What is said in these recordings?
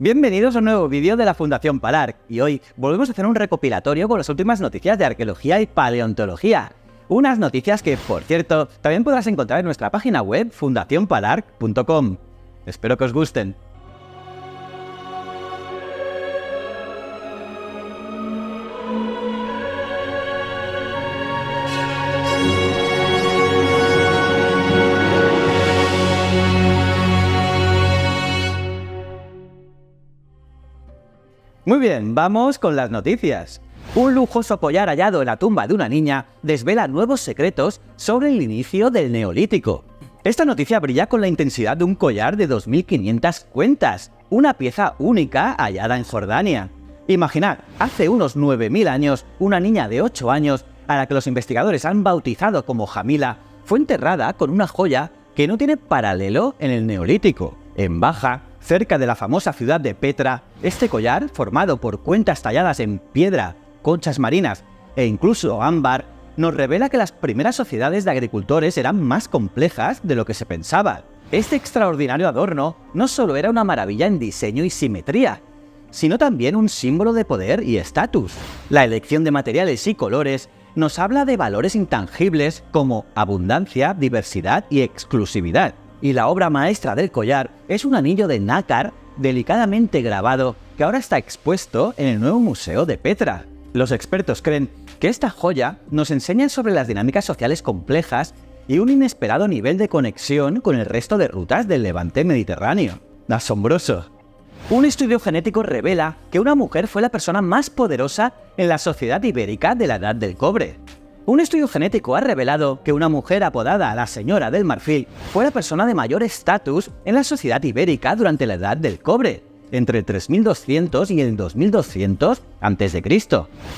Bienvenidos a un nuevo vídeo de la Fundación Palarc y hoy volvemos a hacer un recopilatorio con las últimas noticias de arqueología y paleontología. Unas noticias que, por cierto, también podrás encontrar en nuestra página web fundacionpalarc.com. Espero que os gusten. Muy bien, vamos con las noticias. Un lujoso collar hallado en la tumba de una niña desvela nuevos secretos sobre el inicio del Neolítico. Esta noticia brilla con la intensidad de un collar de 2500 cuentas, una pieza única hallada en Jordania. Imaginad, hace unos 9000 años, una niña de 8 años, a la que los investigadores han bautizado como Jamila, fue enterrada con una joya que no tiene paralelo en el Neolítico. En Baja, cerca de la famosa ciudad de Petra, este collar, formado por cuentas talladas en piedra, conchas marinas e incluso ámbar, nos revela que las primeras sociedades de agricultores eran más complejas de lo que se pensaba. Este extraordinario adorno no solo era una maravilla en diseño y simetría, sino también un símbolo de poder y estatus. La elección de materiales y colores nos habla de valores intangibles como abundancia, diversidad y exclusividad. Y la obra maestra del collar es un anillo de nácar delicadamente grabado que ahora está expuesto en el nuevo museo de Petra. Los expertos creen que esta joya nos enseña sobre las dinámicas sociales complejas y un inesperado nivel de conexión con el resto de rutas del levante mediterráneo. ¡Asombroso! Un estudio genético revela que una mujer fue la persona más poderosa en la sociedad ibérica de la Edad del Cobre. Un estudio genético ha revelado que una mujer apodada la Señora del Marfil fue la persona de mayor estatus en la sociedad ibérica durante la Edad del Cobre, entre 3200 y el 2200 a.C.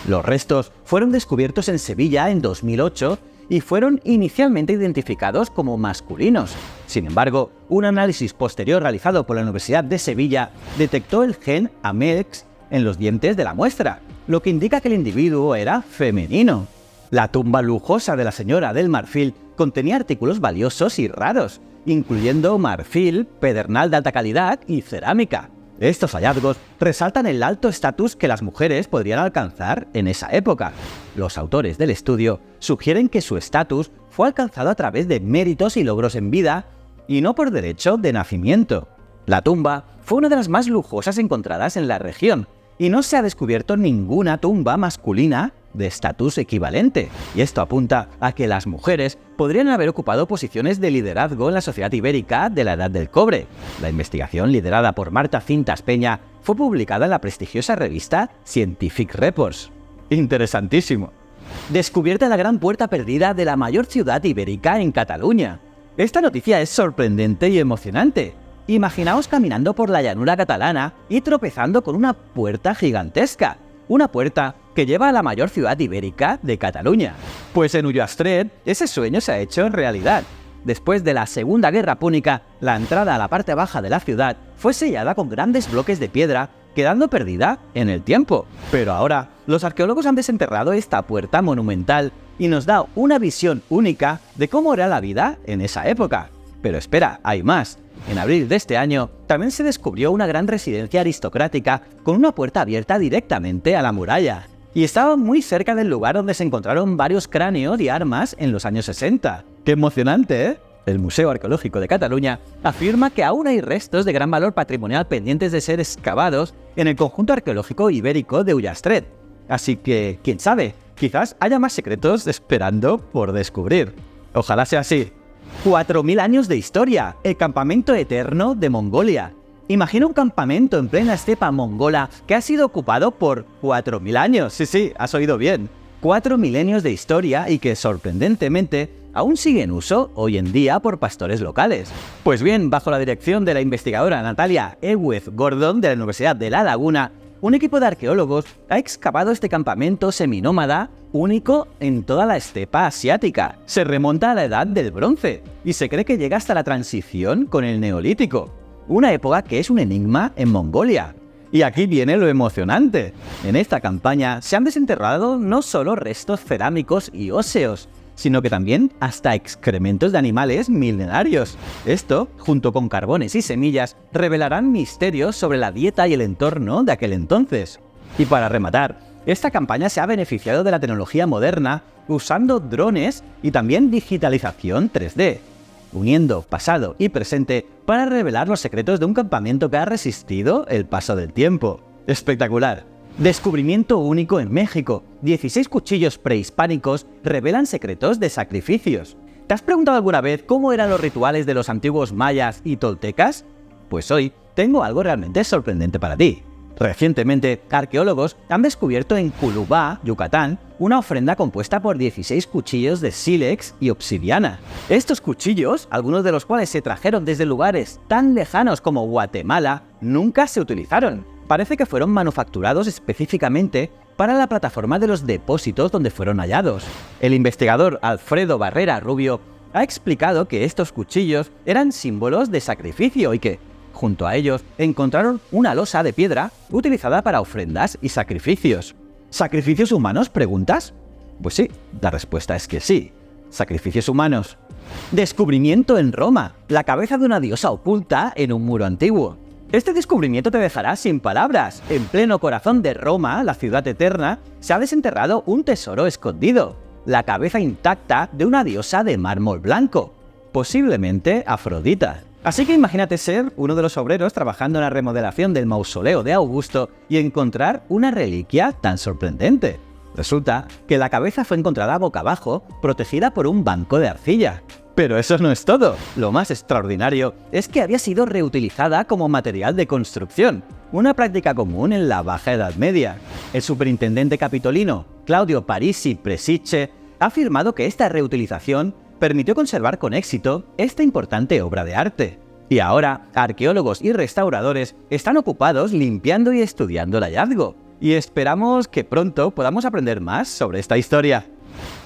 Los restos fueron descubiertos en Sevilla en 2008 y fueron inicialmente identificados como masculinos. Sin embargo, un análisis posterior realizado por la Universidad de Sevilla detectó el gen AMEX en los dientes de la muestra, lo que indica que el individuo era femenino. La tumba lujosa de la Señora del Marfil contenía artículos valiosos y raros, incluyendo marfil, pedernal de alta calidad y cerámica. Estos hallazgos resaltan el alto estatus que las mujeres podrían alcanzar en esa época. Los autores del estudio sugieren que su estatus fue alcanzado a través de méritos y logros en vida y no por derecho de nacimiento. La tumba fue una de las más lujosas encontradas en la región y no se ha descubierto ninguna tumba masculina de estatus equivalente, y esto apunta a que las mujeres podrían haber ocupado posiciones de liderazgo en la sociedad ibérica de la Edad del Cobre. La investigación, liderada por Marta Cintas Peña, fue publicada en la prestigiosa revista Scientific Reports. ¡Interesantísimo! Descubierta la gran puerta perdida de la mayor ciudad ibérica en Cataluña. Esta noticia es sorprendente y emocionante. Imaginaos caminando por la llanura catalana y tropezando con una puerta gigantesca. Una puerta que lleva a la mayor ciudad ibérica de Cataluña. Pues en Ullastret ese sueño se ha hecho realidad. Después de la Segunda Guerra Púnica, la entrada a la parte baja de la ciudad fue sellada con grandes bloques de piedra, quedando perdida en el tiempo. Pero ahora, los arqueólogos han desenterrado esta puerta monumental y nos da una visión única de cómo era la vida en esa época. Pero espera, hay más. En abril de este año, también se descubrió una gran residencia aristocrática con una puerta abierta directamente a la muralla. Y estaba muy cerca del lugar donde se encontraron varios cráneos y armas en los años 60. ¡Qué emocionante, eh! El Museo Arqueológico de Cataluña afirma que aún hay restos de gran valor patrimonial pendientes de ser excavados en el conjunto arqueológico ibérico de Ullastret. Así que, quién sabe, quizás haya más secretos esperando por descubrir. Ojalá sea así. 4000 años de historia, el campamento eterno de Mongolia. Imagina un campamento en plena estepa mongola que ha sido ocupado por 4000 años. Sí, has oído bien. 4 milenios de historia y que, sorprendentemente, aún sigue en uso hoy en día por pastores locales. Pues bien, bajo la dirección de la investigadora Natalia Eweth Gordon de la Universidad de La Laguna, un equipo de arqueólogos ha excavado este campamento seminómada único en toda la estepa asiática. Se remonta a la Edad del Bronce y se cree que llega hasta la transición con el Neolítico, una época que es un enigma en Mongolia. Y aquí viene lo emocionante. En esta campaña se han desenterrado no solo restos cerámicos y óseos, sino que también hasta excrementos de animales milenarios. Esto, junto con carbones y semillas, revelarán misterios sobre la dieta y el entorno de aquel entonces. Y para rematar, esta campaña se ha beneficiado de la tecnología moderna usando drones y también digitalización 3D, uniendo pasado y presente para revelar los secretos de un campamento que ha resistido el paso del tiempo. ¡Espectacular! Descubrimiento único en México. 16 cuchillos prehispánicos revelan secretos de sacrificios. ¿Te has preguntado alguna vez cómo eran los rituales de los antiguos mayas y toltecas? Pues hoy tengo algo realmente sorprendente para ti. Recientemente, arqueólogos han descubierto en Culubá, Yucatán, una ofrenda compuesta por 16 cuchillos de sílex y obsidiana. Estos cuchillos, algunos de los cuales se trajeron desde lugares tan lejanos como Guatemala, nunca se utilizaron. Parece que fueron manufacturados específicamente para la plataforma de los depósitos donde fueron hallados. El investigador Alfredo Barrera Rubio ha explicado que estos cuchillos eran símbolos de sacrificio y que, junto a ellos, encontraron una losa de piedra utilizada para ofrendas y sacrificios. ¿Sacrificios humanos, preguntas? Pues sí, la respuesta es que sí. Sacrificios humanos. Descubrimiento en Roma. La cabeza de una diosa oculta en un muro antiguo. Este descubrimiento te dejará sin palabras. En pleno corazón de Roma, la ciudad eterna, se ha desenterrado un tesoro escondido. La cabeza intacta de una diosa de mármol blanco. Posiblemente Afrodita. Así que imagínate ser uno de los obreros trabajando en la remodelación del mausoleo de Augusto y encontrar una reliquia tan sorprendente. Resulta que la cabeza fue encontrada boca abajo, protegida por un banco de arcilla. Pero eso no es todo. Lo más extraordinario es que había sido reutilizada como material de construcción, una práctica común en la Baja Edad Media. El superintendente capitolino, Claudio Parisi Presicce, ha afirmado que esta reutilización permitió conservar con éxito esta importante obra de arte. Y ahora, arqueólogos y restauradores están ocupados limpiando y estudiando el hallazgo. Y esperamos que pronto podamos aprender más sobre esta historia.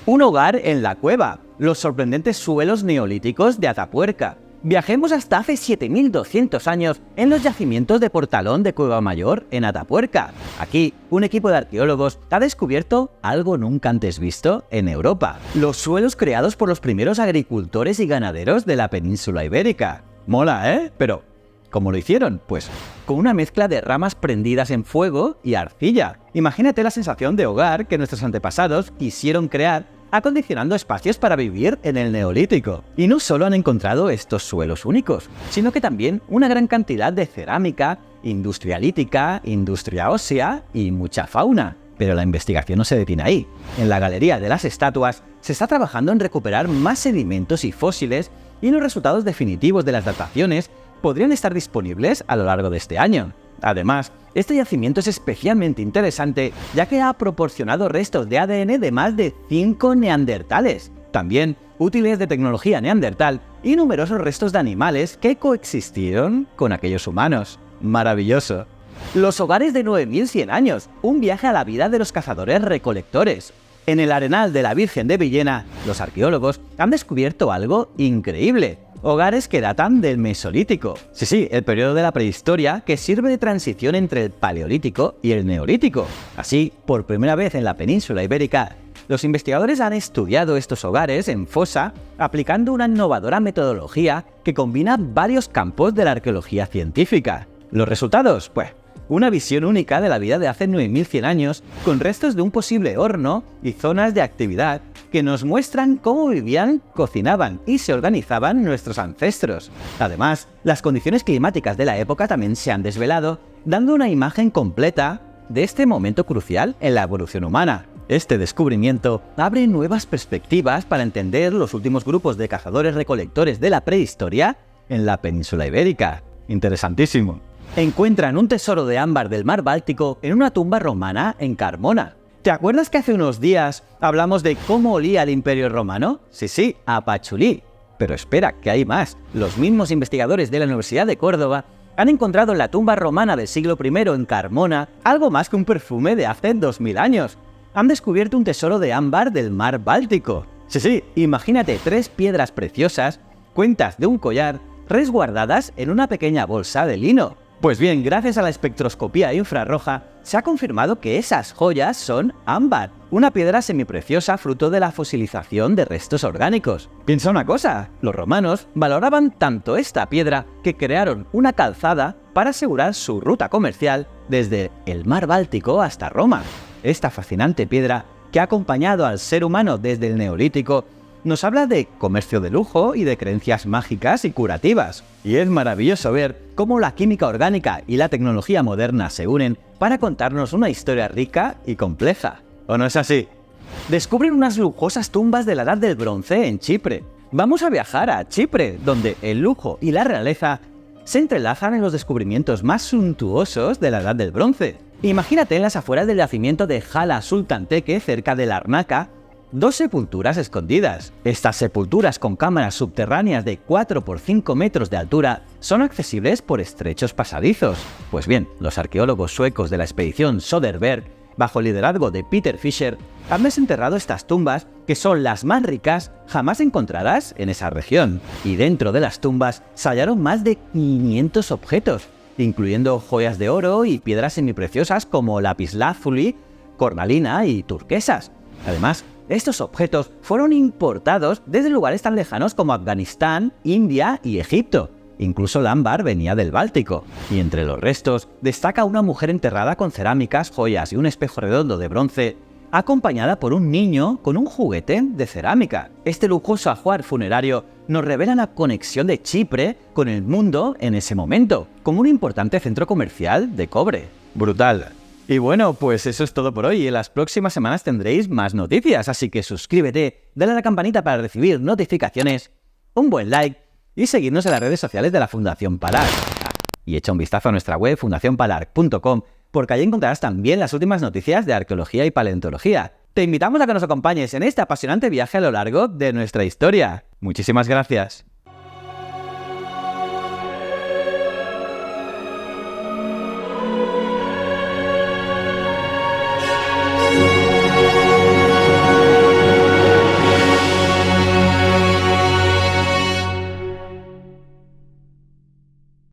Un hogar en la cueva. Los sorprendentes suelos neolíticos de Atapuerca. Viajemos hasta hace 7200 años en los yacimientos de Portalón de Cueva Mayor, en Atapuerca. Aquí, un equipo de arqueólogos ha descubierto algo nunca antes visto en Europa: los suelos creados por los primeros agricultores y ganaderos de la península ibérica. Mola, ¿eh? Pero, ¿cómo lo hicieron? Pues con una mezcla de ramas prendidas en fuego y arcilla. Imagínate la sensación de hogar que nuestros antepasados quisieron crear acondicionando espacios para vivir en el Neolítico. Y no solo han encontrado estos suelos únicos, sino que también una gran cantidad de cerámica, industria lítica, industria ósea y mucha fauna. Pero la investigación no se detiene ahí. En la Galería de las Estatuas se está trabajando en recuperar más sedimentos y fósiles, y los resultados definitivos de las dataciones podrían estar disponibles a lo largo de este año. Además, este yacimiento es especialmente interesante ya que ha proporcionado restos de ADN de más de 5 neandertales, también útiles de tecnología neandertal y numerosos restos de animales que coexistieron con aquellos humanos. ¡Maravilloso! Los hogares de 9100 años, un viaje a la vida de los cazadores-recolectores. En el Arenal de la Virgen de Villena, los arqueólogos han descubierto algo increíble: hogares que datan del Mesolítico. Sí, el periodo de la prehistoria que sirve de transición entre el Paleolítico y el Neolítico. Así, por primera vez en la península ibérica, los investigadores han estudiado estos hogares en fosa aplicando una innovadora metodología que combina varios campos de la arqueología científica. ¿Los resultados? Pues, una visión única de la vida de hace 9100 años, con restos de un posible horno y zonas de actividad que nos muestran cómo vivían, cocinaban y se organizaban nuestros ancestros. Además, las condiciones climáticas de la época también se han desvelado, dando una imagen completa de este momento crucial en la evolución humana. Este descubrimiento abre nuevas perspectivas para entender los últimos grupos de cazadores-recolectores de la prehistoria en la península ibérica. Interesantísimo. Encuentran un tesoro de ámbar del mar Báltico en una tumba romana en Carmona. ¿Te acuerdas que hace unos días hablamos de cómo olía el Imperio Romano? Sí, a pachulí. Pero espera, que hay más. Los mismos investigadores de la Universidad de Córdoba han encontrado en la tumba romana del siglo I en Carmona algo más que un perfume de hace 2000 años. Han descubierto un tesoro de ámbar del mar Báltico. Sí, imagínate 3 piedras preciosas, cuentas de un collar, resguardadas en una pequeña bolsa de lino. Pues bien, gracias a la espectroscopía infrarroja, se ha confirmado que esas joyas son ámbar, una piedra semipreciosa fruto de la fosilización de restos orgánicos. Piensa una cosa, los romanos valoraban tanto esta piedra que crearon una calzada para asegurar su ruta comercial desde el mar Báltico hasta Roma. Esta fascinante piedra, que ha acompañado al ser humano desde el Neolítico, nos habla de comercio de lujo y de creencias mágicas y curativas. Y es maravilloso ver cómo la química orgánica y la tecnología moderna se unen para contarnos una historia rica y compleja. ¿O no es así? Descubren unas lujosas tumbas de la Edad del Bronce en Chipre. Vamos a viajar a Chipre, donde el lujo y la realeza se entrelazan en los descubrimientos más suntuosos de la Edad del Bronce. Imagínate en las afueras del yacimiento de Hala Sultan Tekke, cerca de Larnaca, 2 sepulturas escondidas. Estas sepulturas con cámaras subterráneas de 4 por 5 metros de altura son accesibles por estrechos pasadizos. Pues bien, los arqueólogos suecos de la expedición Söderberg, bajo el liderazgo de Peter Fischer, han desenterrado estas tumbas que son las más ricas jamás encontradas en esa región. Y dentro de las tumbas se hallaron más de 500 objetos, incluyendo joyas de oro y piedras semipreciosas como lapislázuli, cornalina y turquesas. Además, estos objetos fueron importados desde lugares tan lejanos como Afganistán, India y Egipto. Incluso el ámbar venía del Báltico. Y entre los restos destaca una mujer enterrada con cerámicas, joyas y un espejo redondo de bronce, acompañada por un niño con un juguete de cerámica. Este lujoso ajuar funerario nos revela la conexión de Chipre con el mundo en ese momento, como un importante centro comercial de cobre. Brutal. Y bueno, pues eso es todo por hoy. En las próximas semanas tendréis más noticias, así que suscríbete, dale a la campanita para recibir notificaciones, un buen like y seguidnos en las redes sociales de la Fundación Palar. Y echa un vistazo a nuestra web fundacionpalar.com, porque allí encontrarás también las últimas noticias de arqueología y paleontología. Te invitamos a que nos acompañes en este apasionante viaje a lo largo de nuestra historia. Muchísimas gracias.